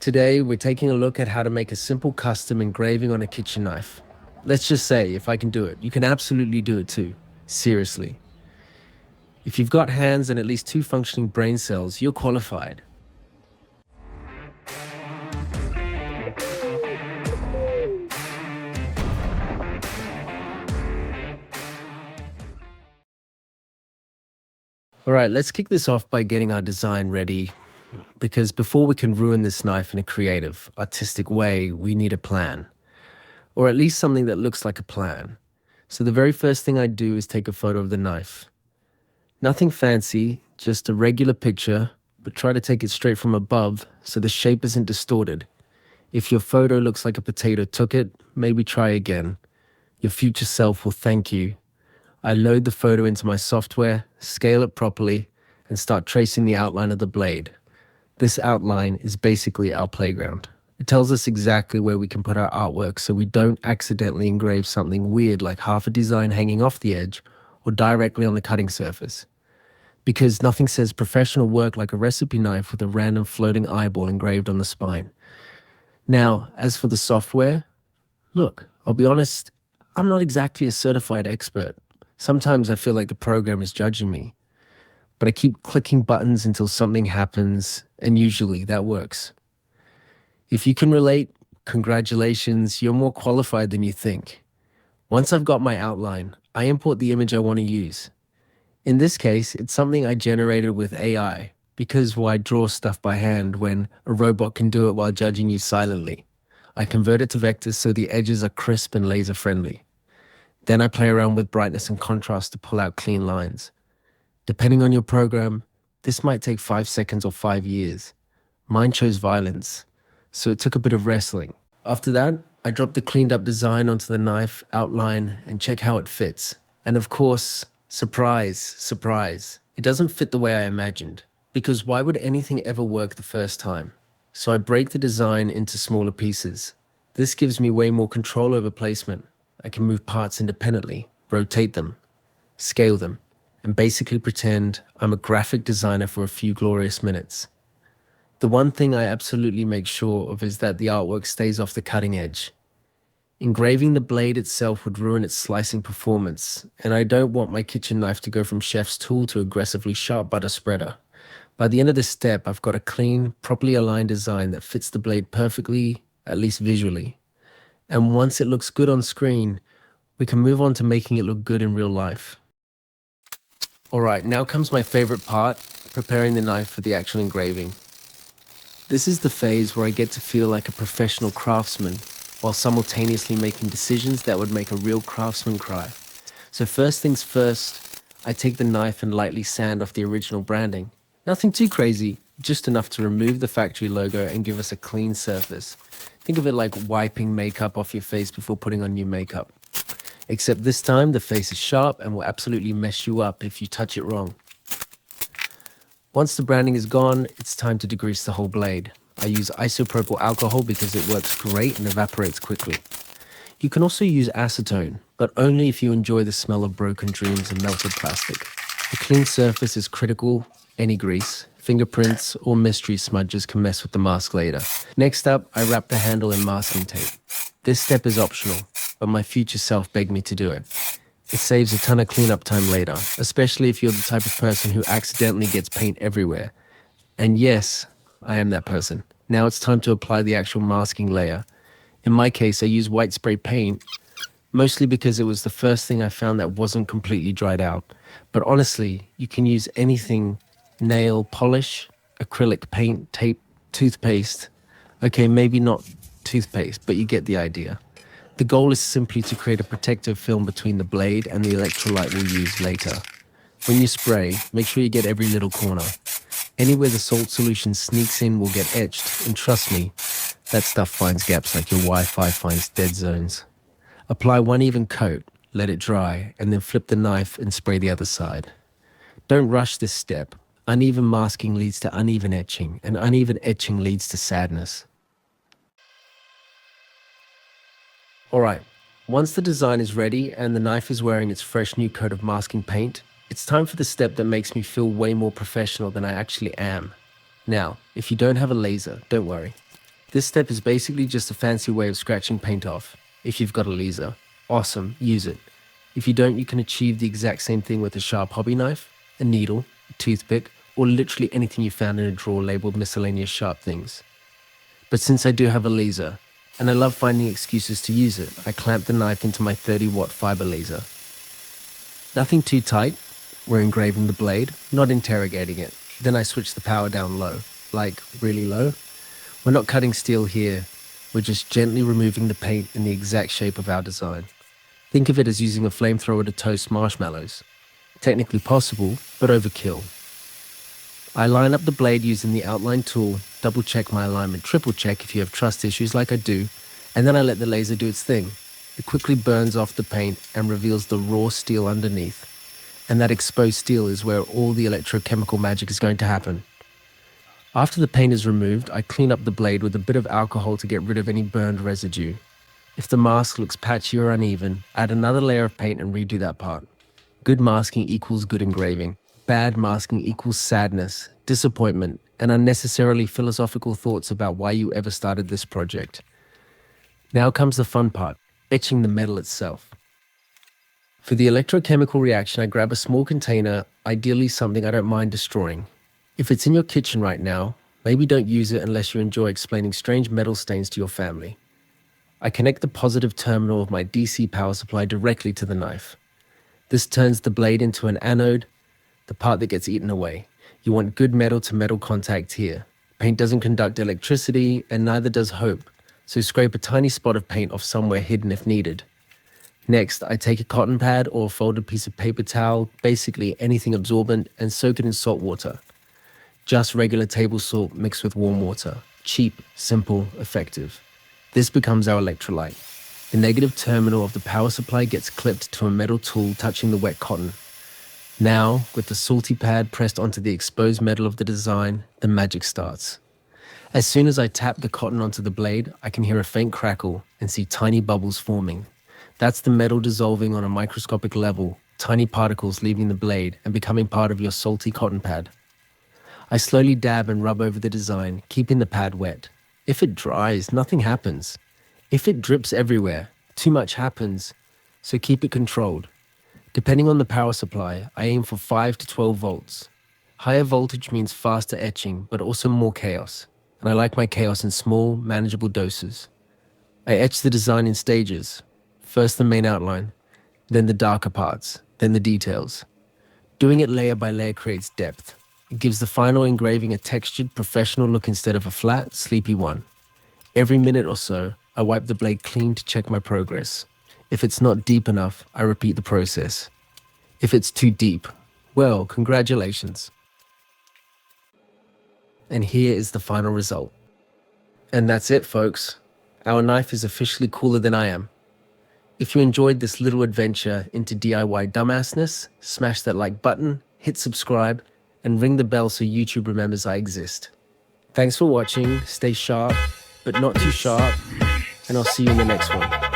Today, we're taking a look at how to make a simple custom engraving on a kitchen knife. Let's just say, if I can do it, you can absolutely do it too. Seriously. If you've got hands and at least 2 functioning brain cells, you're qualified. All right, let's kick this off by getting our design ready, because before we can ruin this knife in a creative, artistic way, we need a plan. Or at least something that looks like a plan. So the very first thing I do is take a photo of the knife. Nothing fancy, just a regular picture, but try to take it straight from above so the shape isn't distorted. If your photo looks like a potato took it, maybe try again. Your future self will thank you. I load the photo into my software, scale it properly, and start tracing the outline of the blade. This outline is basically our playground. It tells us exactly where we can put our artwork so we don't accidentally engrave something weird like half a design hanging off the edge or directly on the cutting surface. Because nothing says professional work like a recipe knife with a random floating eyeball engraved on the spine. Now, as for the software, look, I'll be honest, I'm not exactly a certified expert. Sometimes I feel like the program is judging me, but I keep clicking buttons until something happens, and usually that works. If you can relate, congratulations, you're more qualified than you think. Once I've got my outline, I import the image I want to use. In this case, it's something I generated with AI, because why draw stuff by hand when a robot can do it while judging you silently? I convert it to vectors so the edges are crisp and laser friendly. Then I play around with brightness and contrast to pull out clean lines. Depending on your program, this might take 5 seconds or 5 years. Mine chose violence, so it took a bit of wrestling. After that, I drop the cleaned up design onto the knife, outline, and check how it fits. And of course, surprise, surprise, it doesn't fit the way I imagined. Because why would anything ever work the first time? So I break the design into smaller pieces. This gives me way more control over placement. I can move parts independently, rotate them, scale them, and basically pretend I'm a graphic designer for a few glorious minutes. The one thing I absolutely make sure of is that the artwork stays off the cutting edge. Engraving the blade itself would ruin its slicing performance, and I don't want my kitchen knife to go from chef's tool to aggressively sharp butter spreader. By the end of this step, I've got a clean, properly aligned design that fits the blade perfectly, at least visually. And once it looks good on screen, we can move on to making it look good in real life. All right, now comes my favorite part, preparing the knife for the actual engraving. This is the phase where I get to feel like a professional craftsman while simultaneously making decisions that would make a real craftsman cry. So first things first, I take the knife and lightly sand off the original branding. Nothing too crazy, just enough to remove the factory logo and give us a clean surface. Think of it like wiping makeup off your face before putting on new makeup. Except this time, the face is sharp and will absolutely mess you up if you touch it wrong. Once the branding is gone, it's time to degrease the whole blade. I use isopropyl alcohol because it works great and evaporates quickly. You can also use acetone, but only if you enjoy the smell of broken dreams and melted plastic. A clean surface is critical. Any grease, fingerprints, or mystery smudges can mess with the mask later. Next up, I wrap the handle in masking tape. This step is optional, but my future self begged me to do it. It saves a ton of cleanup time later, especially if you're the type of person who accidentally gets paint everywhere. And yes, I am that person. Now it's time to apply the actual masking layer. In my case, I use white spray paint, mostly because it was the first thing I found that wasn't completely dried out. But honestly, you can use anything: nail polish, acrylic paint, tape, toothpaste. Okay, maybe not toothpaste, but you get the idea. The goal is simply to create a protective film between the blade and the electrolyte we'll use later. When you spray, make sure you get every little corner. Anywhere the salt solution sneaks in will get etched, and trust me, that stuff finds gaps like your Wi-Fi finds dead zones. Apply one even coat, let it dry, and then flip the knife and spray the other side. Don't rush this step. Uneven masking leads to uneven etching, and uneven etching leads to sadness. All right, once the design is ready and the knife is wearing its fresh new coat of masking paint, it's time for the step that makes me feel way more professional than I actually am. Now, if you don't have a laser, don't worry. This step is basically just a fancy way of scratching paint off. If you've got a laser, awesome, use it. If you don't, you can achieve the exact same thing with a sharp hobby knife, a needle, a toothpick, or literally anything you found in a drawer labeled miscellaneous sharp things. But since I do have a laser, and I love finding excuses to use it, I clamp the knife into my 30-watt fiber laser. Nothing too tight, we're engraving the blade, not interrogating it. Then I switch the power down low, like really low. We're not cutting steel here, we're just gently removing the paint in the exact shape of our design. Think of it as using a flamethrower to toast marshmallows. Technically possible, but overkill. I line up the blade using the outline tool, double check my alignment, triple check if you have trust issues like I do, and then I let the laser do its thing. It quickly burns off the paint and reveals the raw steel underneath. And that exposed steel is where all the electrochemical magic is going to happen. After the paint is removed, I clean up the blade with a bit of alcohol to get rid of any burned residue. If the mask looks patchy or uneven, add another layer of paint and redo that part. Good masking equals good engraving. Bad masking equals sadness, disappointment, and unnecessarily philosophical thoughts about why you ever started this project. Now comes the fun part, etching the metal itself. For the electrochemical reaction, I grab a small container, ideally something I don't mind destroying. If it's in your kitchen right now, maybe don't use it unless you enjoy explaining strange metal stains to your family. I connect the positive terminal of my DC power supply directly to the knife. This turns the blade into an anode, the part that gets eaten away. You want good metal-to-metal contact here. Paint doesn't conduct electricity, and neither does hope, so scrape a tiny spot of paint off somewhere hidden if needed. Next, I take a cotton pad or a folded piece of paper towel, basically anything absorbent, and soak it in salt water. Just regular table salt mixed with warm water. Cheap, simple, effective. This becomes our electrolyte. The negative terminal of the power supply gets clipped to a metal tool touching the wet cotton. Now, with the salty pad pressed onto the exposed metal of the design, the magic starts. As soon as I tap the cotton onto the blade, I can hear a faint crackle and see tiny bubbles forming. That's the metal dissolving on a microscopic level, tiny particles leaving the blade and becoming part of your salty cotton pad. I slowly dab and rub over the design, keeping the pad wet. If it dries, nothing happens. If it drips everywhere, too much happens, so keep it controlled. Depending on the power supply, I aim for 5 to 12 volts. Higher voltage means faster etching, but also more chaos. And I like my chaos in small, manageable doses. I etch the design in stages. First the main outline, then the darker parts, then the details. Doing it layer by layer creates depth. It gives the final engraving a textured, professional look instead of a flat, sleepy one. Every minute or so, I wipe the blade clean to check my progress. If it's not deep enough, I repeat the process. If it's too deep, well, congratulations. And here is the final result. And that's it, folks. Our knife is officially cooler than I am. If you enjoyed this little adventure into DIY dumbassness, smash that like button, hit subscribe, and ring the bell so YouTube remembers I exist. Thanks for watching, stay sharp, but not too sharp, and I'll see you in the next one.